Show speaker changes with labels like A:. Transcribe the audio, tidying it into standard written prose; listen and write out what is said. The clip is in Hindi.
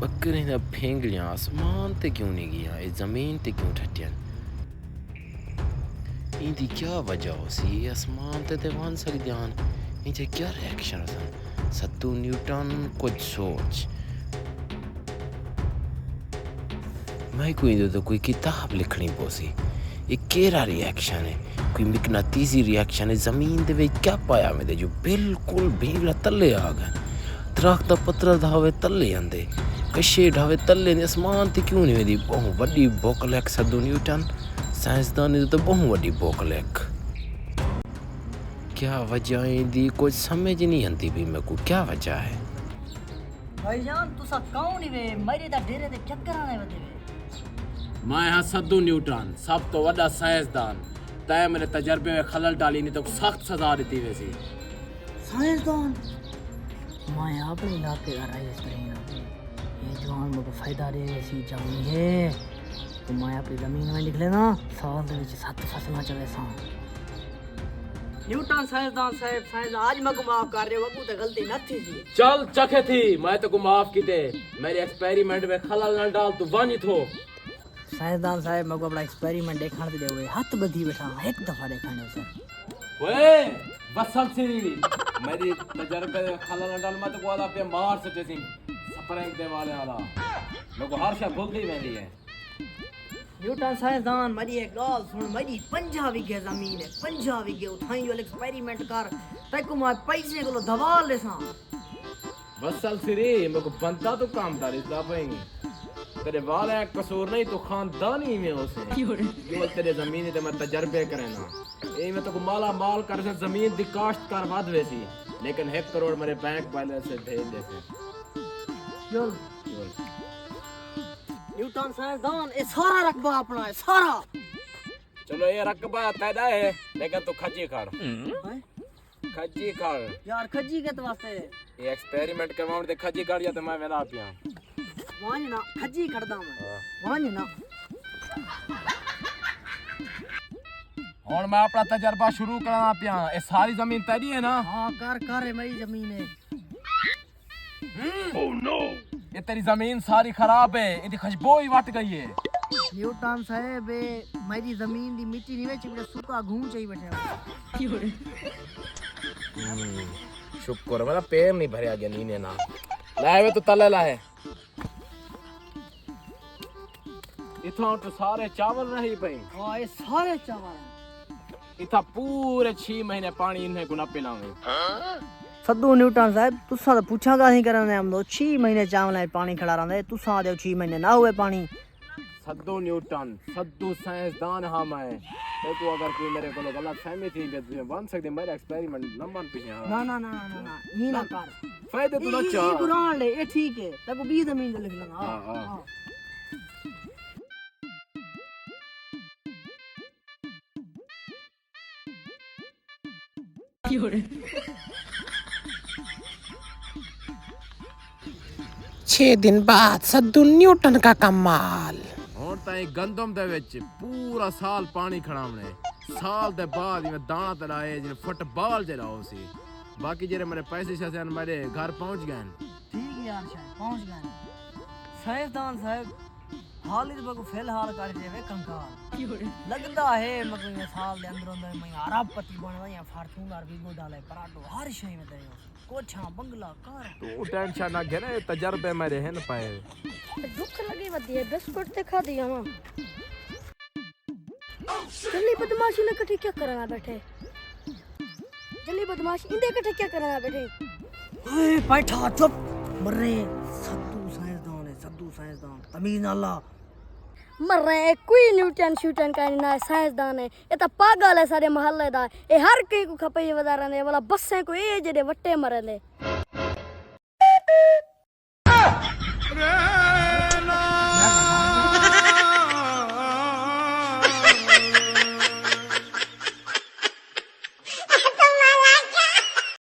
A: बकरे दा फेंगलियां आसमान ते क्यों नहीं गया, ये ज़मीन ते क्यों ठटियन? इंदी क्या वजह हो सी? आसमान ते वन सकदियान, इंदे क्या रिएक्शन सन? सद्दू न्यूटन कुछ सोच। मैं कोई तो कोई किताब लिखनी पोसी। ये केरा रिएक्शन है? कोई मिकनातीसी रिएक्शन है? ज़मीन दे विच क्या पाया में जो बिल्कुल भींगड़ा तले आ गए। दरख्त दा पत्तर धावे तले आंदे, कशे ढावे तले ने आसमान ते क्यों नहीं वेंदी? बहु वड्डी बोकलैक सद्दू न्यूटन साइंसदान तो बहु वड्डी बोकलैक। क्या वजह है दी कुछ समझ नहीं आती भी मेरे को, क्या वजह है?
B: भाईजान तुसा कौन ही वे मेरे दा डेरे दे चक्कर आने वदे वे।
C: मैं हाँ सद्दू न्यूटन, सब तो वड्डा साइंसदान। तय मेरे तजर्बे में खलल डाली नहीं तो सख्त सजा देती वैसी।
B: साइंसदान मैं अपने इलाके का रईस करीना, ये जवान मुझे फायदा दे वैसी जमीन है तो मैं अपनी जमीन में लिख लेना साल दे विच 7 फसलां चले सा। न्यूटन साइंसदान साहब साइंस आज मैं को माफ कर रहे हो, अबू तो गलती न थी जी।
C: चल चखे थी, मैं तो को माफ की दे। मेरे एक्सपेरिमेंट में खलल न डाल तू वानी थो।
B: साइंसदान साहब मैं को अपना एक्सपेरिमेंट देखने दे हुए हाथ बधी बैठा एक दफा देखने सर।
C: ओए बसल सिरी मेरी तजर्बे में खलल न डाल, मैं तो को आदा पे मार सके सी स्प्रैंक दे वाले वाला। मैं को हर शय भूल गई वेंदी है।
B: न्यूटन साइंसदान मेरी एक गाल सुन, मेरी 50 बीघे जमीन है, 50 बीघे उठाई जो एक्सपेरिमेंट कर तक मैं पैसे को दबा ले सा।
C: बसल सिरी मैं को बनता तो काम दारी दा पाएंगे। तेरे वाले कसूर नहीं तो खानदानी में उसे जो तेरे जमीन ते मैं तजर्बे करना ए मैं तो को माला माल कर से जमीन दी काश्त कर वाद वैसी, लेकिन 1 करोड़ मेरे बैंक बैलेंस से भेज दे से।
B: चल न्यूटन साइंसदान ये सारा रकबा अपना है सारा।
C: चलो ये रकबा तेरा है, लेकिन तू खजी खाड़ खजी खाड़
B: यार खजी के तो वास्ते
C: ये एक्सपेरिमेंट करवाउं ते खजी खाड़ या तो मैं वेला पिया
B: वांज ना खजी करदा मैं वांज ना।
C: और मैं अपना तजर्बा शुरू करना पिया। ये सारी जमीन तेरी है ना?
B: हां कर है मेरी जमीन है।
C: ओह नो, ये तेरी जमीन सारी खराब है, इनकी खुशबू ही वट गई है।
B: न्यूटन साहब मेरी जमीन दी मिट्टी नहीं वेच बड़ा सूखा घूम चाहिए बैठे।
C: शुक्र मेरा पैर नहीं भरया गया नीने ना लाए वे तो तले लाए। इथों तो सारे चावल रही पई।
B: हां ये सारे चावल
C: इथा पूरे 6 महीने पानी इन्हें को ना पिलावे।
B: सद्दू न्यूटन साहब तुसा तो पूछा का नहीं करने हम तो 6 महीने चावल है पानी खड़ा रहंदे, तुसा दे 6 महीने ना हुए पानी।
C: सद्दू न्यूटन सद्दू साइंसदान हां मैं तो अगर कोई मेरे को गलत फहमी थी तो बन सकते मेरा एक्सपेरिमेंट न मान पे।
B: ना ना ना ना ना ही ना कर
C: फायदे तो अच्छा
B: ये कुरान ले ये ठीक है तब 20 जमीन लिख लेना। हां
A: छह दिन बाद सद्दू न्यूटन का कमाल।
C: और ताई गंदम दे विच पूरा साल पानी खड़ावने, साल दे बाद में दाना तलाए जिने फुटबॉल जे रहो सी। बाकी जेरे मेरे पैसे से मेरे घर पहुंच गए।
B: ठीक है यार शायद पहुंच गए। साइंसदान साहब हाल ही बको फिलहाल कर जेवे कंकाल लगदा है मको ये साल दे अंदर अंदर मैं अरबपति बनवा या फॉर्च्यूनर वीगो डाले पराठो हर शय में दे कोठा बंगला कार।
C: तू टेंशन ना घेने तजर्बे मेरे हैं न पाए।
D: दुख लगी वदी है बिस्कुट ते खा दिया मां। जल्दी बदमाशी ने कठी क्या करना बैठे, जल्दी बदमाश इंदे कठी क्या करना बैठे।
B: ओए बैठा चुप मरे सद्दू साइंसदान है सद्दू साइंसदान तमीज ना ला
D: मर रहे हैं। कोई न्यूटन शूटन का ना साइंसदान है, ये तो पागल है सारे मोहल्ले दा। ये हर कई को खपे वदा रहंदे वाला बसें को ए जेडे वट्टे मरले।